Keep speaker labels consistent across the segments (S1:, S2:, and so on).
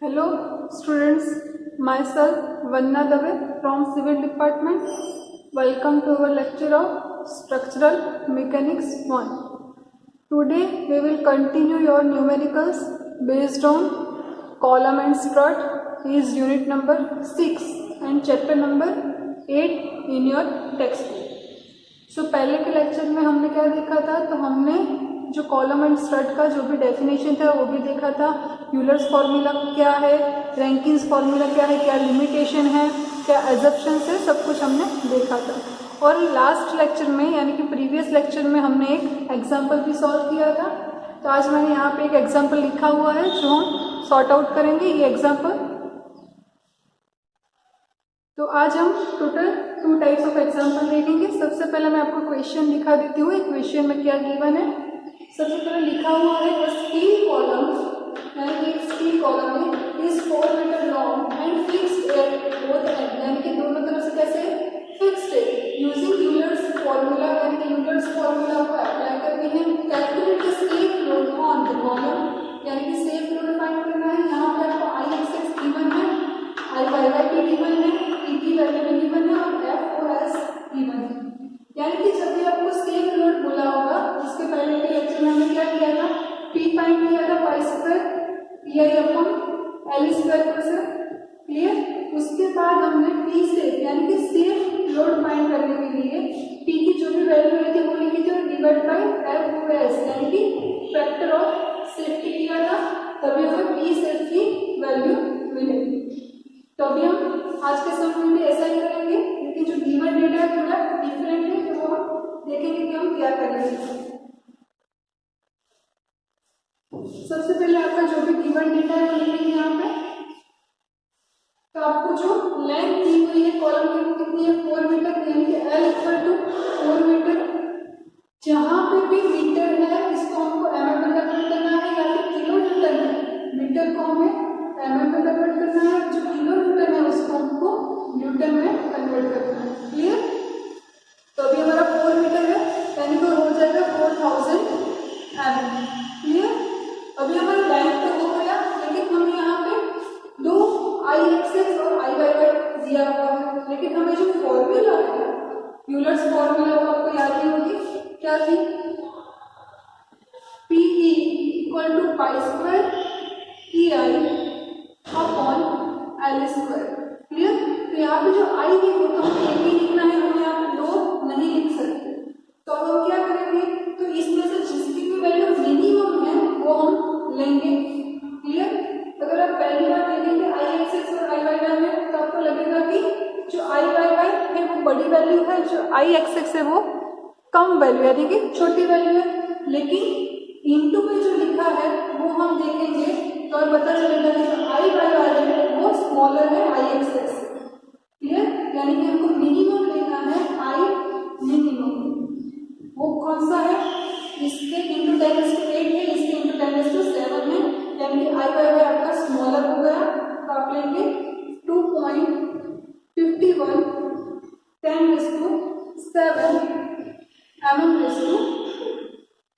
S1: Hello students, myself Vanna Dave from Civil Department. Welcome to our lecture of Structural Mechanics 1. Today we will continue your numericals based on column and strut is unit number 6 and chapter number 8 in your textbook. So पहले के lecture में हमने क्या देखा था, तो हमने जो कॉलम एंड स्ट्रट का जो भी डेफिनेशन था वो भी देखा था। यूलर्स फॉर्मूला क्या है, रैंकिन्स फॉर्मूला क्या है, क्या लिमिटेशन है, क्या एजप्शंस है, सब कुछ हमने देखा था। और लास्ट लेक्चर में यानी कि प्रीवियस लेक्चर में हमने एक एग्जाम्पल भी सॉल्व किया था। तो आज मैंने यहाँ पे एक एग्जाम्पल लिखा हुआ है जो हम सॉर्ट आउट करेंगे ये एग्जाम्पल। तो आज हम टोटल 2 टाइप्स ऑफ एग्जाम्पल देखेंगे। सबसे पहले मैं आपको क्वेश्चन दिखा देती हूँ। क्वेश्चन में क्या गिवन है, सबसे पहले लिखा हुआ है स्टील कॉलम, यानी कि एक स्टील कॉलम है is 4 metre long and fixed at both end, यानी कि दोनों तरफ से कैसे फिक्स्ड है। यूजिंग यूलर्स फॉर्मूला, यानी कि यूलर्स फॉर्मूला को अप्लाई करके हम calculate the safe load on the column, यानी कि सेफ लोड फाइंड करना है। यहाँ पे आपको आई एक्स गिवन है, आई वाई वाई की गिवन है, पी की वैल्यू में गिवन है और एफ ओ एस गिवन है। यानी कि जब भी आपको सेफ लोड बोला होगा, जिसके पहले के लेक्चर में हमने क्या किया था, पी फाइंड किया था pi square P I upon L square पर से, क्लियर। उसके बाद हमने पी से यानी कि सेफ लोड फाइंड करने के लिए पी की जो भी वैल्यू आई थी वो लिखी थी और divide by F O S यानी कि फैक्टर ऑफ सेफ्टी किया था, तभी हमें पी सेफ की वैल्यू मिलेगी। तो अभी हम आज के समय में भी ऐसा ही करेंगे, लेकिन जो गिवन डेटा है थोड़ा डिफरेंट है, तो वो हम देखेंगे कि हम क्या करेंगे। सबसे पहले आपका जो भी गिवन डेटा है वो लिखेंगे यहाँ पे। तो आपको जो लेंथ दी हुई है कॉलम की वो कितनी है, 4 मीटर, यानी कि L इक्वल टू 4 मीटर। जहाँ पे भी मीटर है इसको हमको mm में कन्वर्ट करना है या फिर किलो न्यूटन है, मीटर को हमें mm में कन्वर्ट करना है, जो किलो न्यूटन है उसको हमको न्यूटन में कन्वर्ट करना है, क्लियर। तो अभी हमारा 4 मीटर है यानी कि हो जाएगा 4000 mm, क्लियर। अभी हमारा लेंथ तो हो गया, लेकिन हमें यहाँ पे 2 आई एक्सेस और आई वाई वाई दिया हुआ है, लेकिन हमें जो फॉर्मूला है यूलर्स फॉर्मूला वो आपको याद नहीं होगी, क्या थी, P E equal to pi square E I upon L square, clear. तो यहाँ पे जो आई है वो तो हमें एक ही लिखना है, हम यहाँ पे 2 नहीं लिख सकते। तो अब हम क्या करेंगे, तो इसमें से जिसकी भी वैल्यू मिनिमम है वो हम लेंगे, क्लियर। अगर आप पहली बार देखेंगे आई एक्सेस और आई वाई वाई में तो आपको लगेगा कि जो आई वाई वाई है वो बड़ी वैल्यू है, जो आई एक्सेस है वो कम वैल्यू यानी कि छोटी वैल्यू है, लेकिन इनटू में जो लिखा है वो हम देखेंगे तो पता चलेगा कि जो आई वाई वाई है वो स्मॉलर है आई एक्सेस, क्लियर। यानी कि हमको मिनिमम लेना है आई मिनिमम, वो कौन सा है, इसके इंटू 10⁸ है, इसके इंटू 10⁸ है, यानी कि आई वाई वाई आपका स्मॉलर हो गया। तो आप लेंगे 2.51 10⁷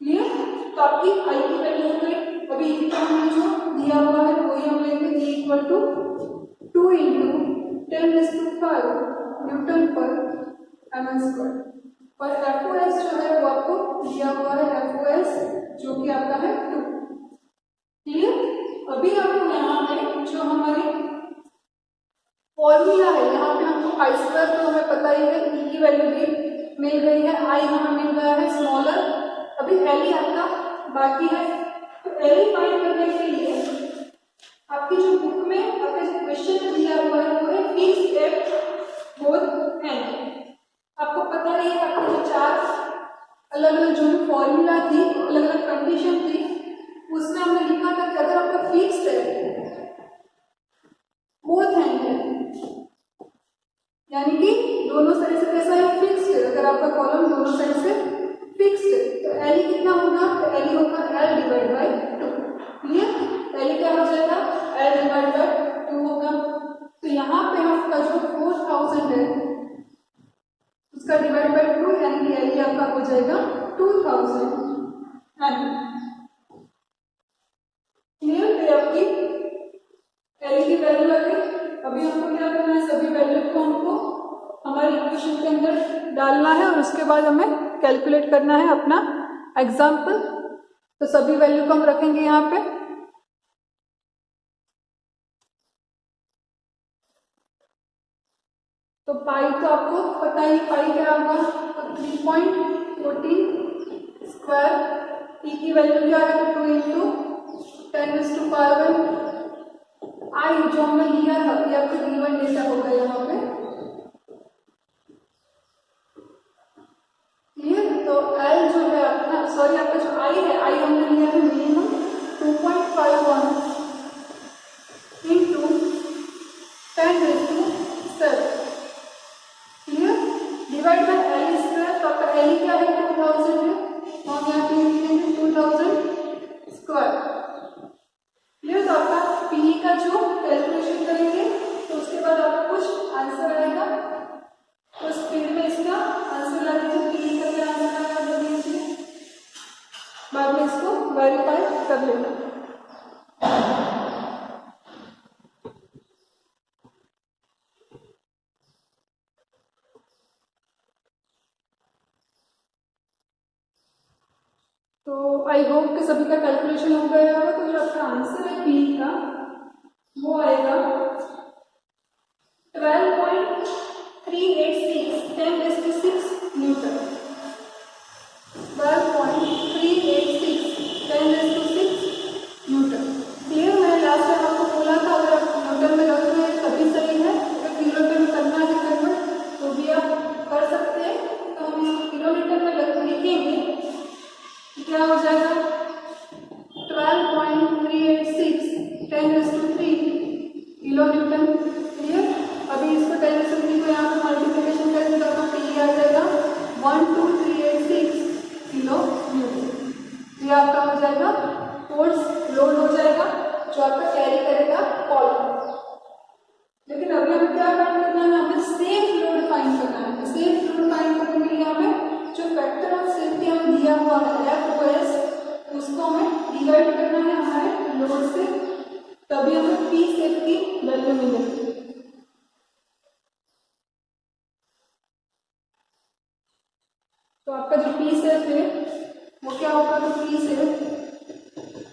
S1: क्लियर। तो आपकी आई की वैल्यू हो गई। अभी हमें जो दिया हुआ है वही हम लेंगे, ए इक्वल टू 2 इंटू 10⁵ न्यूटन पर एम स्क्वायर। और एफ ओ एस जो है वो आपको दिया हुआ है, एफ ओ एस जो कि आपका है 2, क्लियर। अभी आपको यहाँ पे जो हमारी फॉर्मूला है, यहाँ पे हमको पाई स्क्वायर तो हमें पता ही है, ई की वैल्यू भी मिल गई है, आई हमें मिल गया है स्मॉलर, अभी एल ही आपका बाकी है। तो एल फाइंड करने के लिए आपकी जो बुक में आपका जो क्वेश्चन दिया हुआ है वो है फिक्स्ड एट बोथ एंड। आपको पता ही है आपके जो 4 अलग अलग जो भी फॉर्मूला थी, अलग अलग कंडीशन थी, उसमें हमने लिखा था कि अगर आपका फिक्स्ड है बोथ एंड है, यानी कि दोनों साइड से कैसा है, फिक्स्ड है। अगर आपका कॉलम दोनों साइड से फिक्स्ड है तो एल कितना होगा, तो एल होगा L divide by 2, clear. L क्या हो जाएगा, एल डिवाइड बाय 2 होगा। तो यहाँ पे आपका जो 4000 है उसका डिवाइड बाय 2 यानी कि एल आपका हो जाएगा 2000 क्लियर। तो आपकी क्वेश्चन के अंदर डालना है और उसके बाद हमें कैलकुलेट करना है अपना एग्जाम्पल। तो सभी वैल्यू को हम रखेंगे यहाँ पे। तो पाई तो आपको पता ही, पाई क्या होगा, तो 3.14 स्क्वायर। टी की वैल्यू क्या है, तो 2 इंटू 10⁵ आई जो हमने लिया था, ये आपको गिवन डेटा होगा यहाँ पे। क्लियर। तो एल जो है अपना, सॉरी आपका जो आई है, आई हमने लिया है minimum 2.51 into 10⁵7। Clear. Divide by L square. तो आपका एल क्या है, 2000 है, तो हम यहाँ पे लिखेंगे 2000 स्क्वायर। क्लियर। तो आपका पी का जो कैलकुलेशन करेंगे तो उसके बाद आपका कुछ आंसर आएगा, तो स्पीड में इसका आंसर ला दीजिए। पी का क्या आंसर आएगा वो दीजिए, बाद में इसको वेरीफाई कर लेना। तो आई होप कि सभी का कैलकुलेशन हो गया होगा। तो जो आपका आंसर है पी का वो आएगा 12.386 10⁶6 न्यूटन। 12.386 10⁶6 न्यूटन। क्लियर। मैंने लास्ट टाइम आपको बोला था अगर आप न्यूटन में रख रहे हैं तभी सही है, अगर किलोमीटर में करना है कन्वर्ट तो भी आप कर सकते हैं। तो हम इसको किलोमीटर में लिखेंगे, क्या हो जाएगा 12.386 10⁻³ किलो न्यूटन। क्लियर। अभी इसको 10⁻³ को यहाँ पे मल्टीप्लिकेशन करेंगे तो आपका पी आ जाएगा 12386 किलो न्यूटन। ये आपका हो जाएगा फोर्स लोड हो जाएगा जो आपका कैरी करेगा कॉलम। लेकिन अभी हमें क्या फाइंड करना है, हमें सेफ लोड फाइंड करना है। सेफ लोड फाइंड करने के लिए हमें जो फैक्टर ऑफ सेफ्टी हमें दिया हुआ है FOS, उसको हमें डिवाइड करना है हमारे लोड से, तभी हमें पी सेफ की वैल्यू मिलेगी। तो आपका जो पी सेफ है वो क्या होगा, तो पी सेफ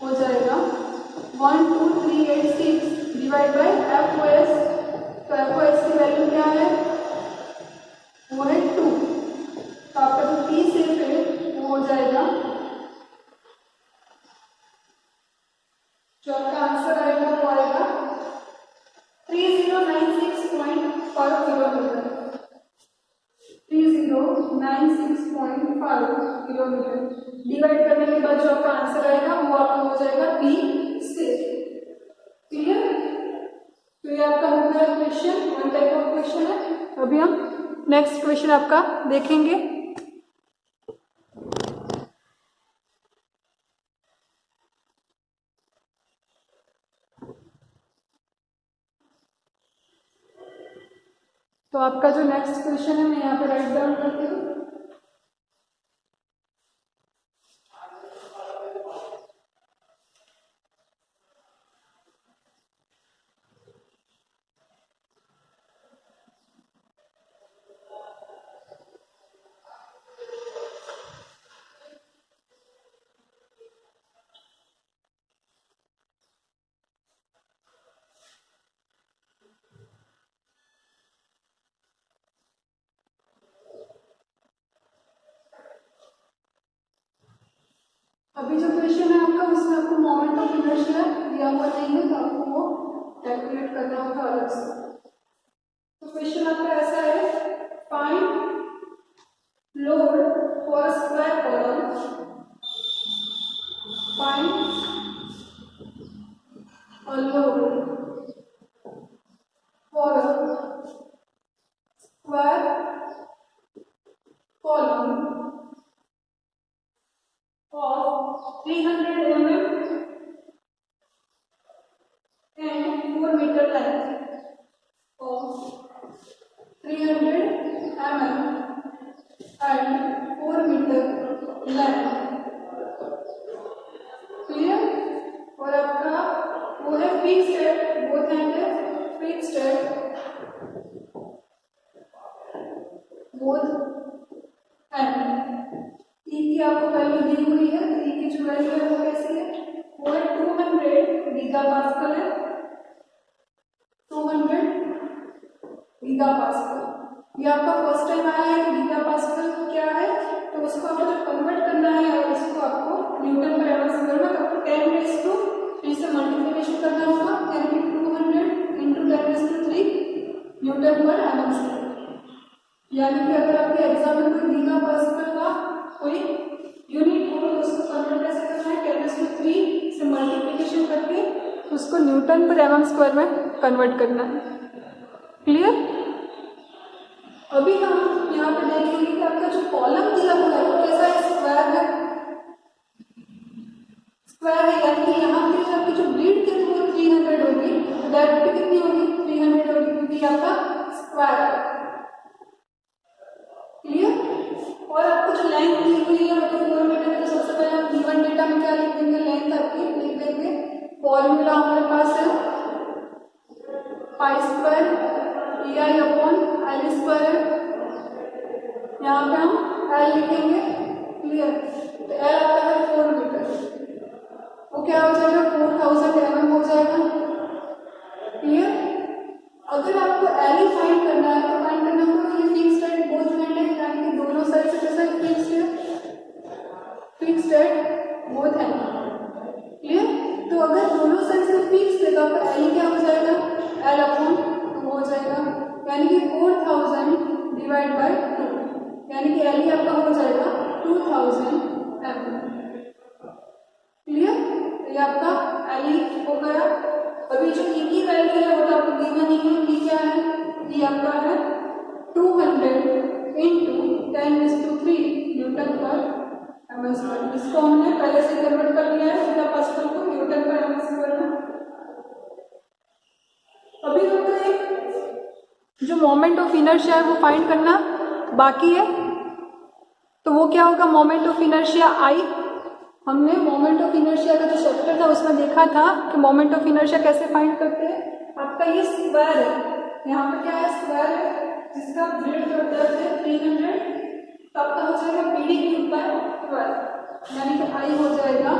S1: हो जाएगा 12386 डिवाइड बाय FOS। तो FOS की वैल्यू क्या है, वो है 2। तो आपका जो पी सेफ है वो हो जाएगा, जो आपका आंसर आएगा वो आएगा 3096.5 किलोमीटर। 3096.5 किलोमीटर डिवाइड करने के बाद जो आपका आंसर आएगा वो आपका हो जाएगा पी सेफ। क्लियर। तो ये आपका हो गया question, one type of question है। अभी हम नेक्स्ट क्वेश्चन आपका देखेंगे। तो आपका जो नेक्स्ट क्वेश्चन है मैं यहाँ पे राइट डाउन करती हूँ। अभी जो क्वेश्चन है आपका उसमें आपको मोमेंट ऑफ इनर्शिया दिया हुआ नहीं है, तो आपको वो कैलकुलेट करना होगा अलग से। तो क्वेश्चन आपका ऐसा है, find load for square column, find a load for square column of 300 mm and 4 meter length of 300 mm and 4 meter length। Clear. और आपका वो है फिक्स्ड है, बोथ एंड है फिक्स्ड है। Both end. ई की आपको वैल्यू दी हुई है, ई की जो वैल्यू है वो कैसी है, वो है 200 गीगापास्कल है, 200 गीगापास्कल। ये आपका फर्स्ट टाइम आया है कि गीगापास्कल क्या है, तो उसको आपको जब कन्वर्ट करना है और इसको आपको न्यूटन पर एवं स्क्वायर में आपको 10⁻³ से मल्टीप्लिकेशन करना होगा, यानी कि 200 × 10⁻³ न्यूटन पर एवं स्क्वायर। यानी कि अगर आपके एग्जाम में कोई गीगापास्कल का कोई यूनिट हो तो उसको कन्वर्ट कैसे करना है, 10⁻³ से मल्टीप्लिकेशन करके उसको न्यूटन पर एवं स्क्वायर में कन्वर्ट करना है। क्लियर? अभी हम यहाँ पे देखेंगे कि आपका जो कॉलम दिया हुआ है वो कैसा है, स्क्वायर है, स्क्वायर है, यानी कि यहाँ पे जो आपकी जो ब्रीड है वो 300 होगी, डेप्थ भी कितनी होगी, 300 होगी, क्योंकि आपका स्क्वायर है। क्लियर? और आपको जो लेंथ दी हुई है वो तो 4 मीटर है, तो सबसे पहले हम गिवन डेटा में क्या लिख देंगे, लेंथ आपकी लिख देंगे। फॉर्मूला हमारे पास है π² EI/L², यहाँ पे हम L लिखेंगे। क्लियर? तो L आता है 4 मीटर, वो क्या हो जाएगा, 4000 mm हो जाएगा। क्लियर? अगर आपको L ही फाइंड करना है तो फाइंड करना होगा, ये फिक्स्ड एट बोथ एंड है, यानी कि दोनों साइड से कैसा फिक्स्ड है, fixed at both and. Clear? तो अगर दोनों साइड से फिक्स्ड है तो आपका L क्या हो जाएगा, L/2 हो जाएगा, यानी कि 4000 डिवाइड बाय 2, यानी कि L आपका हो जाएगा 2000 mm। क्लियर? ये आपका L हो गया। अभी जो E की वैल्यू है वो तो आपको गिवन ही है, E क्या है, E आपका है 200 × 10⁻³ न्यूटन पर एम स्क्वायर। इसको हमने पहले से कन्वर्ट कर लिया है गीगापास्कल को न्यूटन पर एम स्क्वायर में। अभी तो एक जो मोमेंट ऑफ इनर्शिया है वो फाइंड करना बाकी है, तो वो क्या होगा, मोमेंट ऑफ इनर्शिया I। हमने मोमेंट ऑफ इनर्शिया का जो चैप्टर था उसमें देखा था कि मोमेंट ऑफ इनर्शिया कैसे फाइंड करते हैं। आपका ये स्क्वायर है, यहाँ पे क्या है, स्क्वायर है, जिसका ब्रेड और डेप्थ है 300, तो आपका हो जाएगा BD³/12, यानी कि I हो जाएगा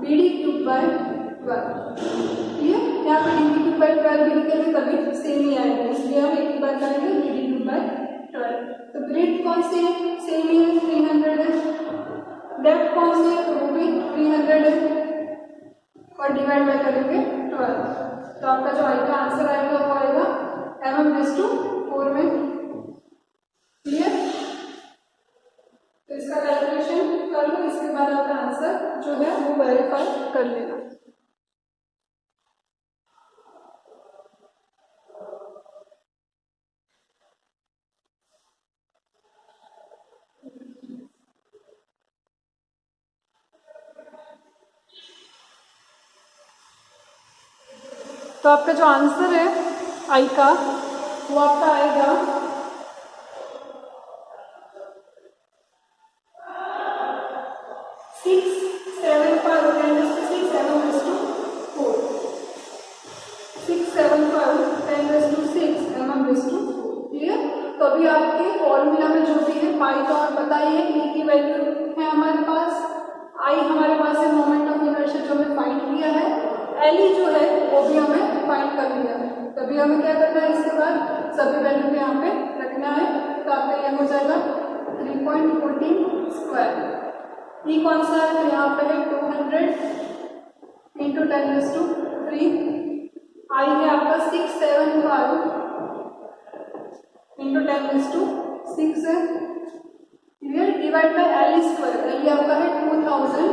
S1: BD³/12। ठीक है, यहाँ पे DD³/12 भी लिखेंगे तभी सेम ही आएगा, इसलिए हम एक बार करेंगे BD³/12। तो ब्रेड कौन सी है, सेम ही है, 300 है, डेप्थ कौन सी है, तो वो भी 300 है, और डिवाइड बाय करेंगे 12, तो आपका जो आई का आंसर आएगा वो आएगा mm/4 में। क्लियर? तो इसका कैलकुलेशन कर लो, इसके बाद आपका आंसर जो है वो वेरीफाई कर लेना। तो आपका जो आंसर है आई का वो आपका आएगा 675 10⁻⁶ mm/4, 675 10⁻⁶ mm/4। क्लियर? तो अभी आपके फॉर्मूला में जो भी है पाई तो आप बताइए, ई की वैल्यू है हमारे पास, आई हमारे पास है मोमेंट ऑफ इनर्शिया जो हमें फाइंड किया है, एल ई जो है वो भी हमें फाइंड कर लिया है। तभी हमें क्या करना है, इसके बाद सभी वैल्यू को यहाँ पे रखना है, तो आपका यह हो जाएगा 3.14²। ई कौन सा है, तो यहाँ पे है 200 × 10⁻�3, आई है आपका 675 × 10⁻⁶ है। Clear? Divide by L², L आपका है 2000²।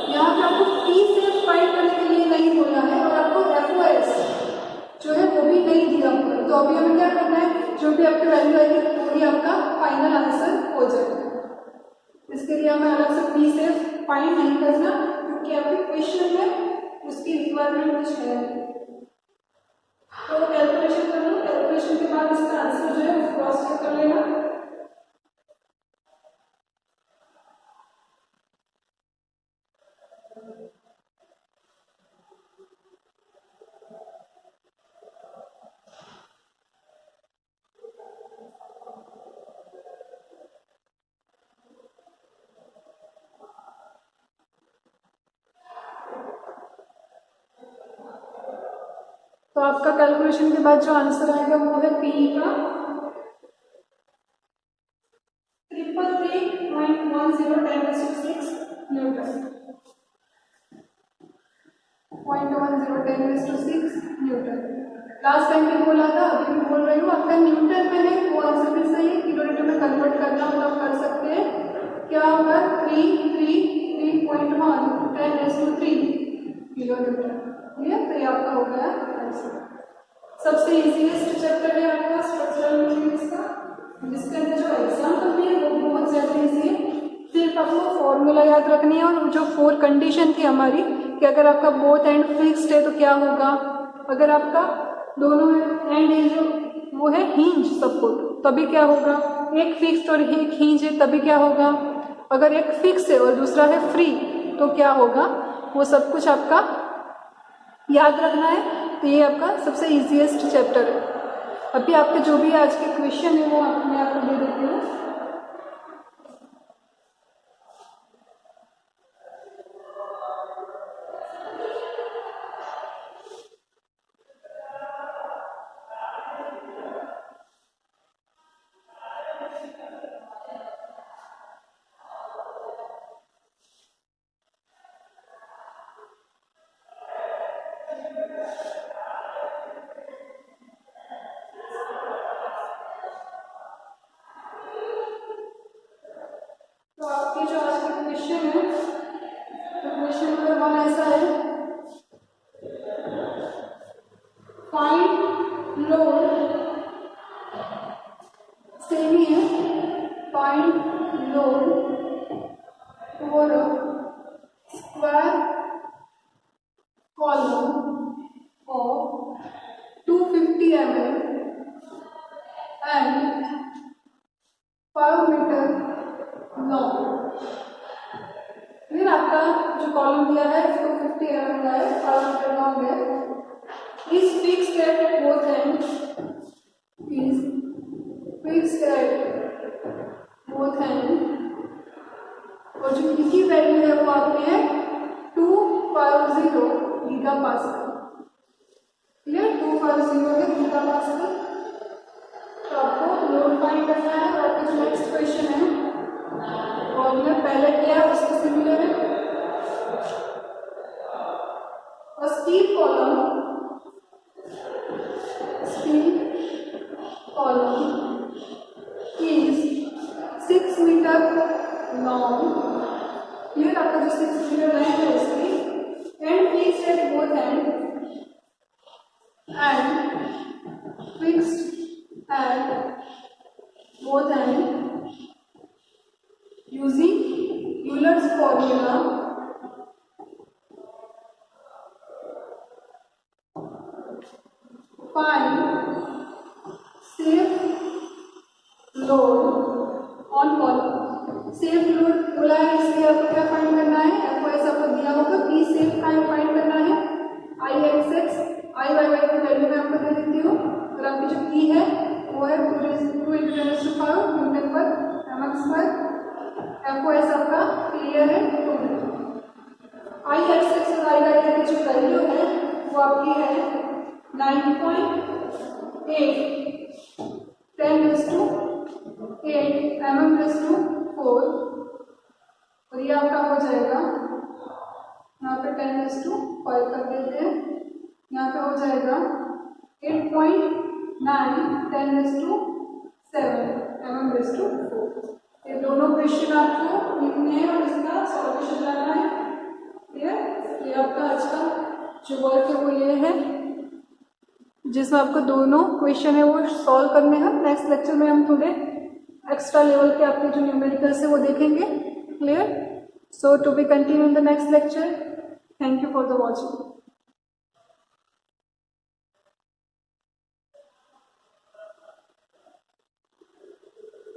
S1: यहाँ पे आपको P से फाइंड करने के लिए नहीं बोला है, और आपको FOS जो है वो भी नहीं दिया हुआ है, तो अभी हमें क्या करना है, जो भी आपकी वैल्यू आएगी वही आपका फाइनल आंसर हो जाएगा। इसके लिए हमें अलग से P से फाइंड नहीं करना, क्योंकि आपके क्वेश्चन में उसकी रिक्वायरमेंट कुछ है। तो कैलकुलेशन कर लो, कैलकुलेशन के बाद इसका आंसर जो है वो क्रॉस चेक कर लेना। तो आपका कैलकुलेशन के बाद जो आंसर आएगा वो है पी का 333.10×6 न्यूटन, 0.10×6 न्यूटन। लास्ट टाइम भी बोला था, अभी भी बोल रही हूँ, आपका न्यूटन में है वो आंसर भी सही है। किलोमीटर में कन्वर्ट करना हो तो आप कर सकते हैं। क्या होगा 3.1 10⁻³ किलोमीटर। क्लियर? तो ये आपका हो गया आंसर। सबसे इजीएस्ट चैप्टर है आपका स्ट्रक्चरल मैकेनिक्स का, जिसके अंदर जो एग्जाम्पल भी है वो बहुत ज़्यादा ईजी है। सिर्फ आपको फॉर्मूला याद रखनी है, और जो 4 कंडीशन थी हमारी कि अगर आपका बोथ एंड फिक्स्ड है तो क्या होगा, अगर आपका दोनों एंड है जो वो है हिंज सपोर्ट तभी क्या होगा, एक फिक्स्ड और एक हिंज है तभी क्या होगा, अगर एक फिक्स है और दूसरा है फ्री तो क्या होगा, वो सब कुछ आपका याद रखना है। तो ये आपका सबसे इजीएस्ट चैप्टर है। अभी आपके जो भी आज के क्वेश्चन है वो मैं आपको दे देती हूँ। तो आपके जो आज के क्वेश्चन है, तो क्वेश्चन नंबर 1 ऐसा है, फाइंड लोड, सेम ही है, find load for a square column of 250 mm and 5 metre long. फिर आपका जो कॉलम दिया है 250 mm का है, 5 मीटर लॉन्ग है, is fixed at both and, is fixed at both and, और जो ई की वैल्यू है वो आपकी है 250 गीगापास्कल। क्लियर? 250 है गीगापास्कल। तो आपको लोड फाइंड करना है। और आपका जो नेक्स्ट क्वेश्चन है वो हमने पहले किया उसके सिमिलर है। और steel column is 6 metre long. Clear? आपका जो 6 मीटर लाइन है उसकी end fixed at both end using Euler's formula find safe load on column। Safe load बोला है इसलिए आपको क्या फाइंड करना है, एफओएस आपको दिया होगा, पी सेफ फाइंड करना है, आई एक्स एक्स आई वाई वाई की वैल्यू मैं आपको दे देती हूँ। और आपकी जो पी है वो है 2 × 10⁵ न्यूटन पर एमएम स्क्वायर। एफओएस आपका क्लियर है 2। आई एक्स एक्स और आई वाई की जो वैल्यू है वो आपकी है 9.8 10⁸ mm/4, और ये आपका हो जाएगा, यहाँ पे 10⁵5 कर देते हैं, यहाँ पे हो जाएगा 8.9 10⁷7 mm/4। ये दोनों क्वेश्चन आपको लिखने हैं और इसका सॉल्यूशन लाना है। क्लियर? ये आपका आज का जो वर्क है वो ये है, जिसमें आपको दोनों क्वेश्चन है वो सॉल्व करने हैं। नेक्स्ट लेक्चर में हम थोड़े एक्स्ट्रा लेवल के आपके जो न्यूमेरिकल्स है वो देखेंगे। Clear? So to be continue in the next lecture. Thank you for the watching.